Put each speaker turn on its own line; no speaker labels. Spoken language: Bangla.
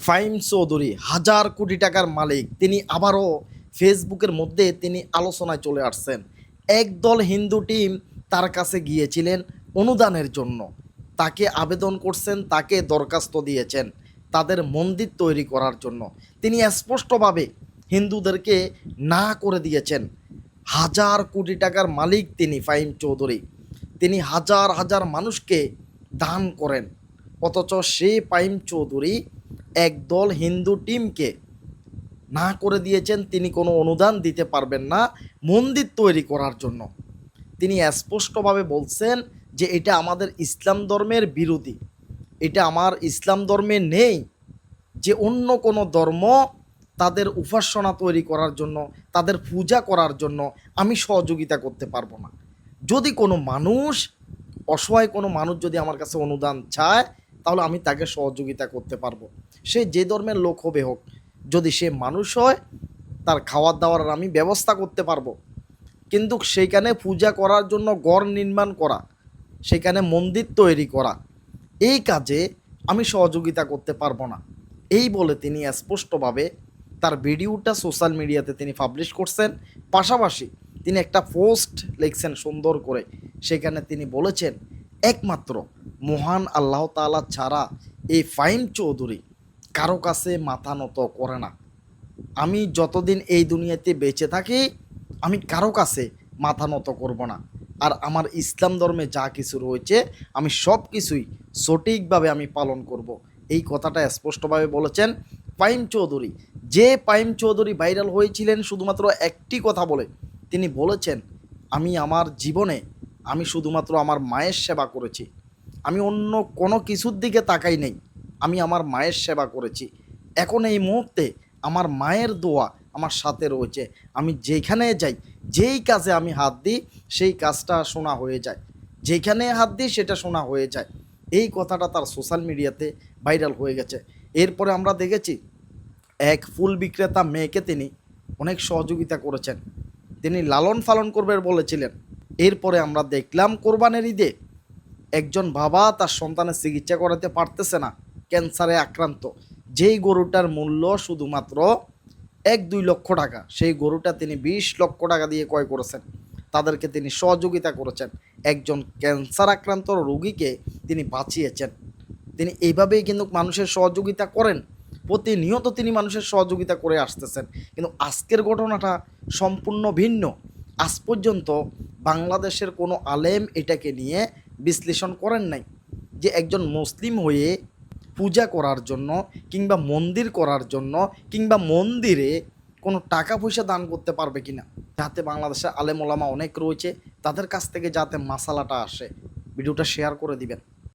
ফাহিম চৌধুরী হাজার কোটি টাকার মালিক, তিনি আবারও ফেসবুকের মধ্যে তিনি আলোচনায় চলে আসছেন। একদল হিন্দু টিম তার কাছে গিয়েছিলেন অনুদানের জন্য, তাকে আবেদন করছেন, তাকে দরখাস্ত দিয়েছেন তাদের মন্দির তৈরি করার জন্য। তিনি স্পষ্টভাবে হিন্দুদেরকে না করে দিয়েছেন। হাজার কোটি টাকার মালিক তিনি ফাহিম চৌধুরী, তিনি হাজার হাজার মানুষকে দান করেন, অথচ সে ফাহিম চৌধুরী একদল হিন্দু টিমকে না করে দিয়েছেন তিনি কোনো অনুদান দিতে পারবেন না মন্দির তৈরি করার জন্য। তিনি স্পষ্টভাবে বলছেন যে এটা আমাদের ইসলাম ধর্মের বিরোধী, এটা আমার ইসলাম ধর্মে নেই যে অন্য কোনো ধর্ম তাদের উপাসনা তৈরি করার জন্য, তাদের পূজা করার জন্য আমি সহযোগিতা করতে পারবো না। যদি কোনো মানুষ, অসহায় কোনো মানুষ যদি আমার কাছে অনুদান চায়, তাহলে আমি তাকে সহযোগিতা করতে পারবো, সে যে ধর্মের লোক হবে হোক। যদি সে মানুষ হয়, তার খাওয়ার দাওয়ার আমি ব্যবস্থা করতে পারবো। কিন্তু সেইখানে পূজা করার জন্য ঘর নির্মাণ করা, সেখানে মন্দির তৈরি করা, এই কাজে আমি সহযোগিতা করতে পারবো না। এই বলে তিনি স্পষ্টভাবে তার ভিডিওটা সোশ্যাল মিডিয়াতে তিনি পাবলিশ করছেন। পাশাপাশি তিনি একটা পোস্ট লিখছেন সুন্দর করে, সেখানে তিনি বলেছেন একমাত্র মহান আল্লাহ তাআলা ছাড়া এই ফাহিম চৌধুরী কারো কাছে মাথা নত করে না। আমি যতদিন এই দুনিয়াতে বেঁচে থাকি, আমি কারো কাছে মাথা নত করব না। আর আমার ইসলাম ধর্মে যা কিছু রয়েছে আমি সব কিছুই সঠিকভাবে আমি পালন করব। এই কথাটা স্পষ্টভাবে বলেছেন ফাহিম চৌধুরী। যে ফাহিম চৌধুরী ভাইরাল হয়েছিলেন শুধুমাত্র একটি কথা বলে, তিনি বলেছেন আমি আমার জীবনে আমি শুধুমাত্র আমার মায়ের সেবা করেছি, আমি অন্য কোনো কিছুর দিকে তাকাই নেই, আমি আমার মায়ের সেবা করেছি। এখন এই মুহূর্তে আমার মায়ের দোয়া আমার সাথে রয়েছে, আমি যেখানে যাই, যেই কাজে আমি হাত দিই সেই কাজটা শোনা হয়ে যায়, যেখানে হাত দিই সেটা শোনা হয়ে যায়। এই কথাটা তার সোশ্যাল মিডিয়াতে ভাইরাল হয়ে গেছে। এরপরে আমরা দেখেছি এক ফুল বিক্রেতা মেয়েকে তিনি অনেক সহযোগিতা করেছেন, তিনি লালন পালন করবেন বলেছিলেন। এরপরে আমরা দেখলাম কোরবানির ঈদে একজন বাবা তার সন্তানের চিকিৎসা করাতে পারতেছে না, ক্যান্সারে আক্রান্ত, যেই গরুটার মূল্য শুধুমাত্র 1-2 লক্ষ টাকা, সেই গরুটা তিনি 20 লক্ষ টাকা দিয়ে ক্রয় করেছেন। তাদেরকে তিনি সহযোগিতা করেছেন, একজন ক্যান্সার আক্রান্ত রোগীকে তিনি বাঁচিয়েছেন। তিনি এইভাবেই কিন্তু মানুষের সহযোগিতা করেন, প্রতিনিয়ত তিনি মানুষের সহযোগিতা করে আসতেছেন। কিন্তু আজকের ঘটনাটা সম্পূর্ণ ভিন্ন। আজ পর্যন্ত বাংলাদেশের কোনো আলেম এটাকে নিয়ে বিশ্লেষণ করেন নাই যে একজন মুসলিম হয়ে পূজা করার জন্য কিংবা মন্দির করার জন্য কিংবা মন্দিরে কোনো টাকা পয়সা দান করতে পারবে কিনা, যাতে বাংলাদেশের আলেম ওলামা অনেক রয়েছে তাদের কাছ থেকে যাতে মাসালাটা আসে। ভিডিওটা শেয়ার করে দিবেন।